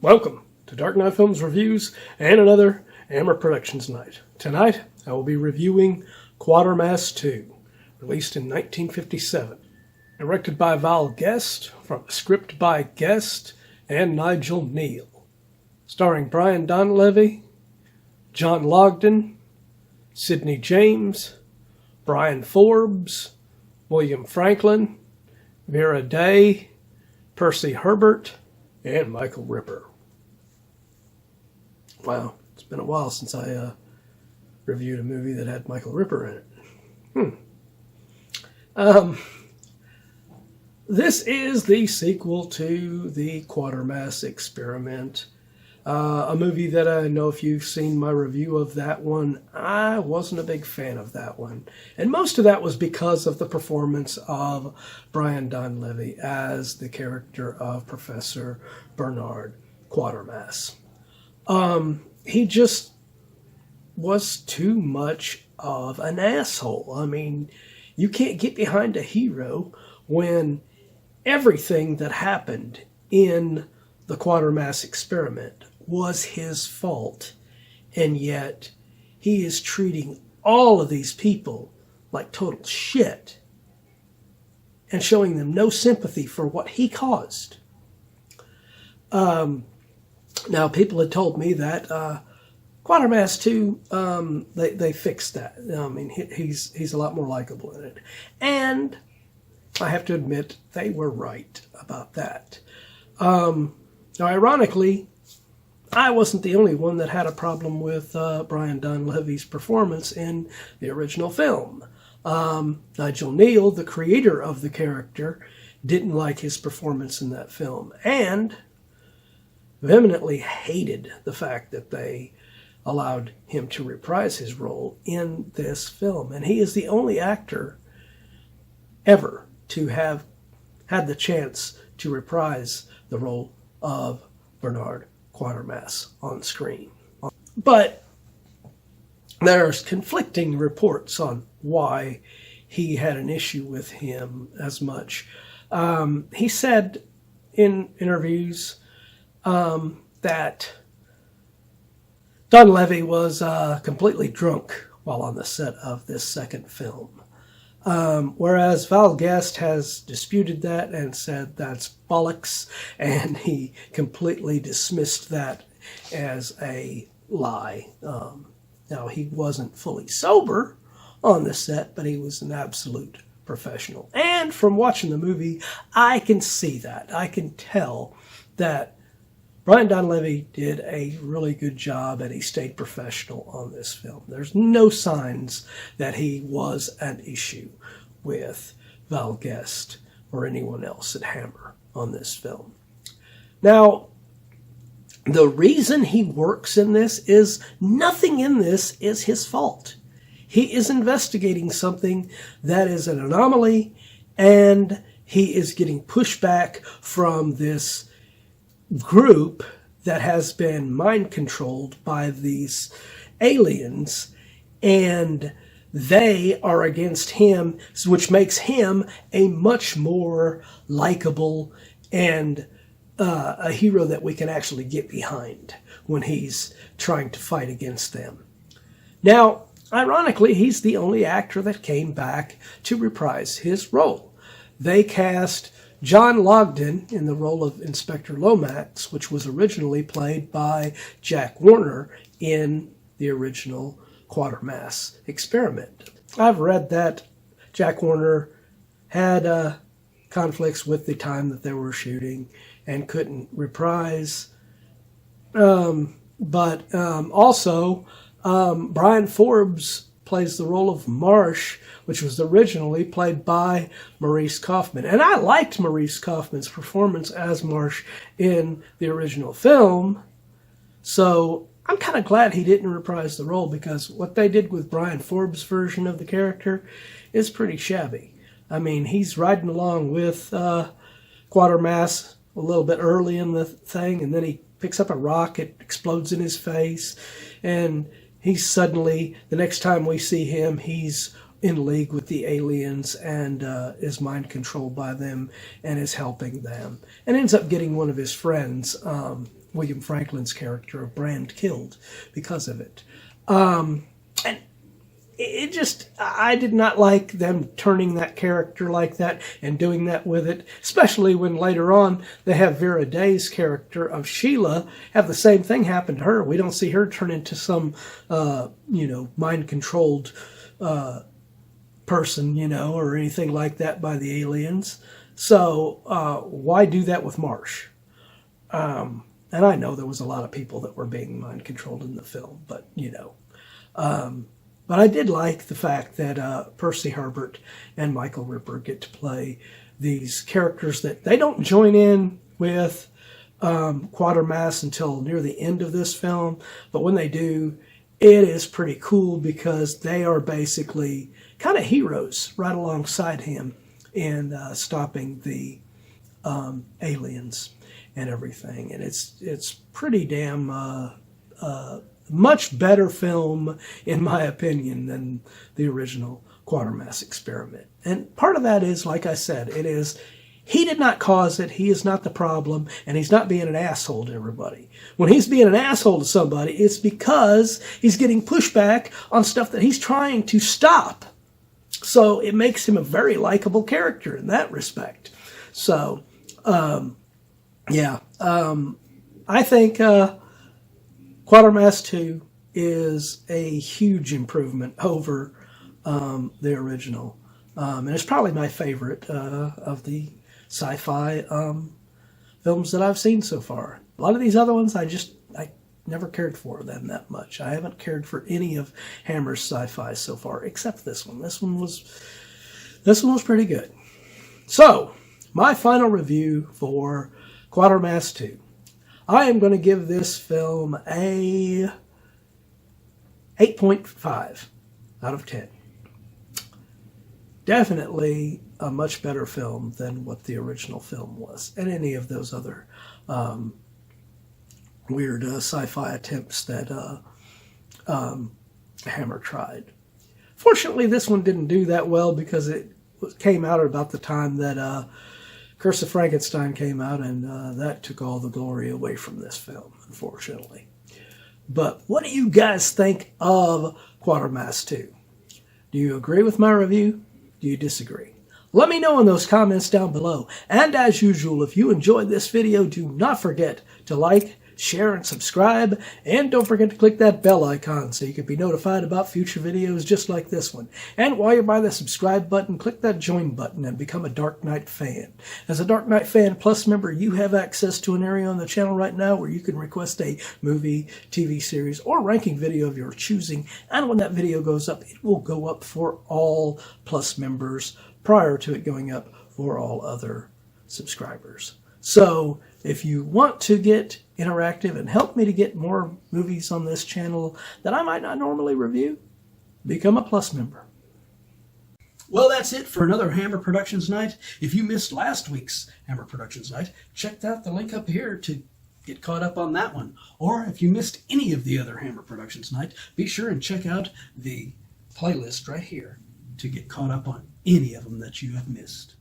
Welcome to Dark Knight Films Reviews and another Hammer Productions night. Tonight, I will be reviewing Quatermass II, released in 1957. Directed by Val Guest, from a script by Guest and Nigel Neal. Starring Brian Donlevy, John Longden, Sidney James, Bryan Forbes, William Franklyn, Vera Percy Herbert, and Michael Ripper. Wow, it's been a while since I reviewed a movie that had Michael Ripper in it. This is the sequel to the Quatermass Experiment, a movie that I know if you've seen my review of that one, I wasn't a big fan of that one. And most of that was because of the performance of Brian Donlevy as the character of Professor Bernard Quatermass. He just was too much of an asshole. I mean, you can't get behind a hero when everything that happened in the Quatermass Experiment was his fault, and yet he is treating all of these people like total shit and showing them no sympathy for what he caused. Now, people had told me that Quatermass II, they fixed that. I mean, he's a lot more likable in it. And I have to admit, they were right about that. Now, ironically, I wasn't the only one that had a problem with Brian Donlevy's performance in the original film. Nigel Neal, the creator of the character, didn't like his performance in that film and vehemently hated the fact that they allowed him to reprise his role in this film. And he is the only actor ever to have had the chance to reprise the role of Bernard Quatermass on screen. But there's conflicting reports on why he had an issue with him as much. He said in interviews that Donlevy was completely drunk while on the set of this second film. Whereas Val Guest has disputed that and said that's bollocks, and he completely dismissed that as a lie. Now, he wasn't fully sober on the set, but he was an absolute professional. And from watching the movie, I can see that. I can tell that Brian Donlevy did a really good job and he stayed professional on this film. There's no signs that he was an issue with Val Guest or anyone else at Hammer on this film. Now, the reason he works in this is nothing in this is his fault. He is investigating something that is an anomaly, and he is getting pushback from this group that has been mind controlled by these aliens, and they are against him, which makes him a much more likable and a hero that we can actually get behind when he's trying to fight against them. Now, ironically, he's the only actor that came back to reprise his role. They cast John Longden in the role of Inspector Lomax, which was originally played by Jack Warner in the original Quatermass Experiment. I've read that Jack Warner had conflicts with the time that they were shooting and couldn't reprise. But also, Bryan Forbes plays the role of Marsh, which was originally played by Maurice Kaufman. And I liked Maurice Kaufman's performance as Marsh in the original film. So I'm kind of glad he didn't reprise the role, because what they did with Bryan Forbes' version of the character is pretty shabby. I mean, he's riding along with Quatermass a little bit early in the thing, and then he picks up a rock, it explodes in his face, and he's suddenly, the next time we see him, he's in league with the aliens and is mind controlled by them and is helping them. And ends up getting one of his friends, William Franklyn's character of Brand killed because of it. And it just, I did not like them turning that character like that and doing that with it, especially when later on they have Vera Day's character of Sheila have the same thing happen to her. We don't see her turn into some, mind-controlled person, or anything like that by the aliens. So why do that with Marsh? And I know there was a lot of people that were being mind-controlled in the film, but, but I did like the fact that Percy Herbert and Michael Ripper get to play these characters that they don't join in with Quatermass until near the end of this film. But when they do, it is pretty cool because they are basically kind of heroes right alongside him in stopping the aliens and everything. And it's pretty damn much better film, in my opinion, than the original Quatermass experiment. And part of that is, like I said, he did not cause it, he is not the problem, and he's not being an asshole to everybody. When he's being an asshole to somebody, it's because he's getting pushback on stuff that he's trying to stop. So it makes him a very likable character in that respect. So, I think Quatermass II is a huge improvement over the original. And it's probably my favorite of the sci-fi films that I've seen so far. A lot of these other ones, I never cared for them that much. I haven't cared for any of Hammer's sci-fi so far, except this one. This one was pretty good. So, my final review for Quatermass II. I am going to give this film a 8.5 out of 10. Definitely a much better film than what the original film was, and any of those other weird sci-fi attempts that Hammer tried. Fortunately, this one didn't do that well because it came out at about the time that Curse of Frankenstein came out, and that took all the glory away from this film, unfortunately. But what do you guys think of Quatermass II? Do you agree with my review? Do you disagree? Let me know in those comments down below. And as usual, if you enjoyed this video, do not forget to like, share, and subscribe. And don't forget to click that bell icon so you can be notified about future videos just like this one. And while you're by the subscribe button, click that join button and become a Dark Knight fan. As a Dark Knight Fan Plus member, you have access to an area on the channel right now where you can request a movie, TV series, or ranking video of your choosing. And when that video goes up, it will go up for all Plus members prior to it going up for all other subscribers. So if you want to get interactive and help me to get more movies on this channel that I might not normally review, become a Plus member. Well, that's it for another Hammer Productions Night. If you missed last week's Hammer Productions Night, check out the link up here to get caught up on that one. Or if you missed any of the other Hammer Productions Night, be sure and check out the playlist right here to get caught up on any of them that you have missed.